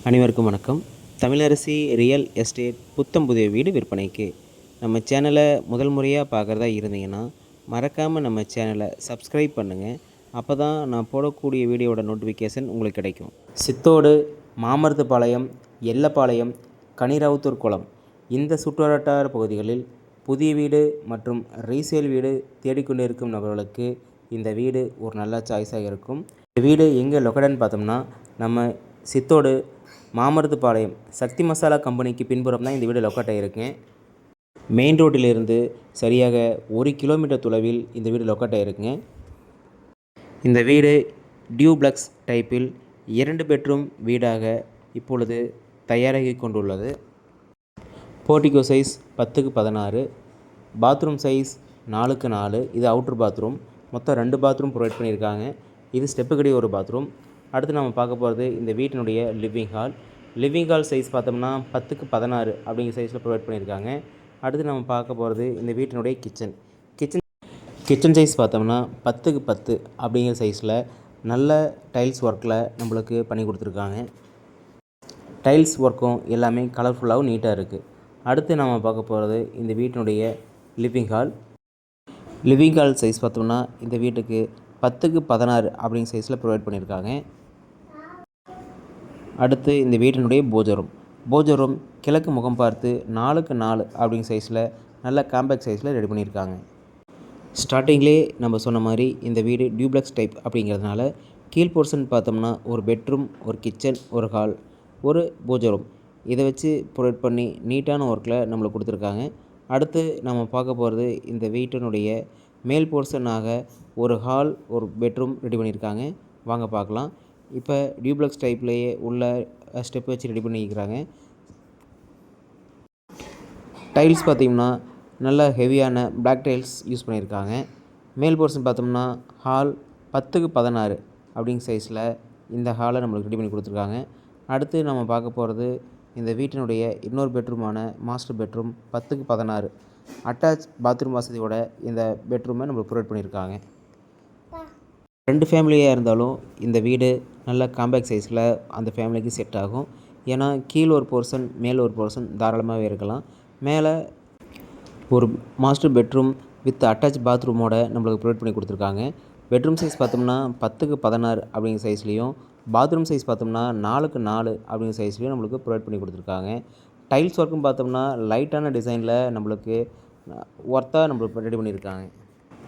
அனைவருக்கும் வணக்கம். Tamilarasi real estate புத்தம் புதிய வீடு விற்பனைக்கு. நம்ம சேனலை முதல் முறையாக பார்க்குறதா இருந்தீங்கன்னா மறக்காமல் நம்ம சேனலை சப்ஸ்கிரைப் பண்ணுங்கள். அப்போ தான் நான் போடக்கூடிய வீடியோட நோட்டிஃபிகேஷன் உங்களுக்கு கிடைக்கும். சித்தோடு, மாமருத்துப்பாளையம், எல்லப்பாளையம், கனிராவுத்தூர் குளம் இந்த சுற்றுவட்டார பகுதிகளில் புதிய வீடு மற்றும் ரீசேல் வீடு தேடிக்கொண்டிருக்கும் நபர்களுக்கு இந்த வீடு ஒரு நல்ல சாய்ஸாக இருக்கும். இந்த வீடு எங்கே லொக்கேட்டட்னு பார்த்தோம்னா நம்ம சித்தோடு மாமருத்துப்பாளையம் சக்தி மசாலா கம்பெனிக்கு பின்புறம் தான் இந்த வீடு லொக்கேட் ஆகிருக்கு. மெயின் ரோட்டிலிருந்து சரியாக 1 கிலோமீட்டர் தொலைவில் இந்த வீடு லொக்கேட் ஆகிருக்குங்க. இந்த வீடு டியூப்ளக்ஸ் டைப்பில் 2 பெட்ரூம் வீடாக இப்பொழுது தயாராகி கொண்டுள்ளது. Portico size 10x16, bathroom size 4x4. இது அவுட்டர் பாத்ரூம். மொத்தம் 2 பாத்ரூம் ப்ரொவைட் பண்ணியிருக்காங்க. இது ஸ்டெப்புக்கடி ஒரு பாத்ரூம். அடுத்து நம்ம பார்க்க போகிறது இந்த வீட்டினுடைய லிவிங் ஹால் சைஸ் பார்த்தோம்னா 10x16 அப்படிங்கிற சைஸில் ப்ரொவைட் பண்ணியிருக்காங்க. அடுத்து நம்ம பார்க்க போகிறது இந்த வீட்டினுடைய கிச்சன் சைஸ் பார்த்தோம்னா 10x10 அப்படிங்கிற சைஸில் நல்ல டைல்ஸ் ஒர்க்கில் நம்மளுக்கு பண்ணி கொடுத்துருக்காங்க. டைல்ஸ் ஒர்க்கும் எல்லாமே கலர்ஃபுல்லாகவும் நீட்டாக இருக்குது. அடுத்து நம்ம பார்க்க போகிறது இந்த வீட்டினுடைய லிவிங் ஹால் சைஸ் பார்த்தோம்னா இந்த வீட்டுக்கு 10x16 அப்படிங்கிற சைஸில் ப்ரொவைட் பண்ணியிருக்காங்க. அடுத்து இந்த வீட்டினுடைய பூஜை ரூம் கிழக்கு முகம் பார்த்து 4x4 அப்படிங்கிற சைஸில் நல்ல காம்பேக்ட் சைஸில் ரெடி பண்ணியிருக்காங்க. ஸ்டார்டிங்லேயே நம்ம சொன்ன மாதிரி இந்த வீடு டியூப்ளக்ஸ் டைப் அப்படிங்கிறதுனால கீழ் போர்ஷன் பார்த்தோம்னா ஒரு பெட்ரூம், ஒரு கிச்சன், ஒரு ஹால், ஒரு பூஜை ரூம் இதை வச்சு ப்ரொவைட் பண்ணி நீட்டான ஒர்க்கில் நம்மளுக்கு கொடுத்துருக்காங்க. அடுத்து நம்ம பார்க்க போகிறது இந்த வீட்டினுடைய மேல் போர்ஷனாக ஒரு ஹால், ஒரு பெட்ரூம் ரெடி பண்ணியிருக்காங்க. வாங்க பார்க்கலாம். இப்போ டியூப்ளக்ஸ் டைப்லேயே உள்ள ஸ்டெப் வச்சு ரெடி பண்ணிக்கிறாங்க. டைல்ஸ் பார்த்திங்கன்னா நல்ல ஹெவியான பிளாக் டைல்ஸ் யூஸ் பண்ணியிருக்காங்க. மேல் போர்ஷன் பார்த்தோம்னா ஹால் 10x16 அப்படிங்கிற சைஸில் இந்த ஹாலை நம்மளுக்கு ரெடி பண்ணி கொடுத்துருக்காங்க. அடுத்து நம்ம பார்க்க போகிறது இந்த வீட்டினுடைய இன்னொரு பெட்ரூமான master bedroom 10x16 attach bathroom வசதியோட இந்த பெட்ரூமை நம்மளுக்கு ப்ரொவைட் பண்ணியிருக்காங்க. 2 ஃபேமிலியாக இருந்தாலும் இந்த வீடு நல்ல காம்பேக்ட் சைஸில் அந்த ஃபேமிலிக்கு செட் ஆகும். ஏன்னா கீழே ஒரு போர்ஷன், மேலே ஒரு போர்ஷன் தாராளமாகவே இருக்கலாம். மேலே ஒரு மாஸ்டர் பெட்ரூம் வித் அட்டாச் பாத்ரூமோட நம்மளுக்கு ப்ரொவைட் பண்ணி கொடுத்துருக்காங்க. பெட்ரூம் சைஸ் பார்த்தோம்னா 10x16 அப்படிங்கிற சைஸ்லேயும், பாத்ரூம் சைஸ் பார்த்தோம்னா 4x4 அப்படிங்கிற சைஸ்லேயும் நம்மளுக்கு ப்ரொவைட் பண்ணி கொடுத்துருக்காங்க. டைல்ஸ் ஒர்க்கும் பார்த்தோம்னா லைட்டான டிசைனில் நம்மளுக்கு ஒர்த்தாக நம்மளுக்கு ரெடி பண்ணியிருக்காங்க.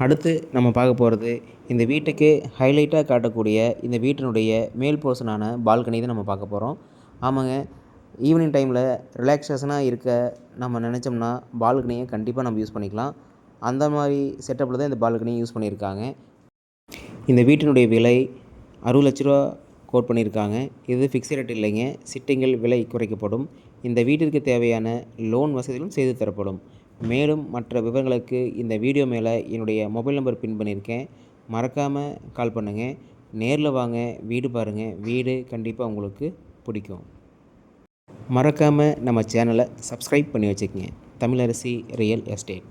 அடுத்து நம்ம பார்க்க போகிறது இந்த வீட்டுக்கு ஹைலைட்டாக காட்டக்கூடிய இந்த வீட்டினுடைய மேல் போர்ஷனான பால்கனி தான் நம்ம பார்க்க போகிறோம். ஆமாங்க, ஈவினிங் டைமில் ரிலாக்ஸேஷனாக இருக்க நம்ம நினச்சோம்னா பால்கனியை கண்டிப்பாக நம்ம யூஸ் பண்ணிக்கலாம். அந்த மாதிரி செட்டப்பில் தான் இந்த பால்கனியை யூஸ் பண்ணியிருக்காங்க. இந்த வீட்டினுடைய விலை 60 லட்ச ரூபா கோட் பண்ணியிருக்காங்க. இது ஃபிக்ஸ்ட் ரேட் இல்லைங்க, சிட்டிங்கில் விலை குறைக்கப்படும். இந்த வீட்டிற்கு தேவையான லோன் வசதிகளும் செய்து தரப்படும். மேலும் மற்ற விவரங்களுக்கு இந்த வீடியோ மேலே என்னுடைய மொபைல் நம்பர் பின் பண்ணியிருக்கேன். மறக்காமல் கால் பண்ணுங்கள். நேரில் வாங்க, வீடு பாருங்கள். வீடு கண்டிப்பாக உங்களுக்கு பிடிக்கும். மறக்காமல் நம்ம சேனலை சப்ஸ்கிரைப் பண்ணி வச்சுக்கோங்க. Tamilarasi real estate.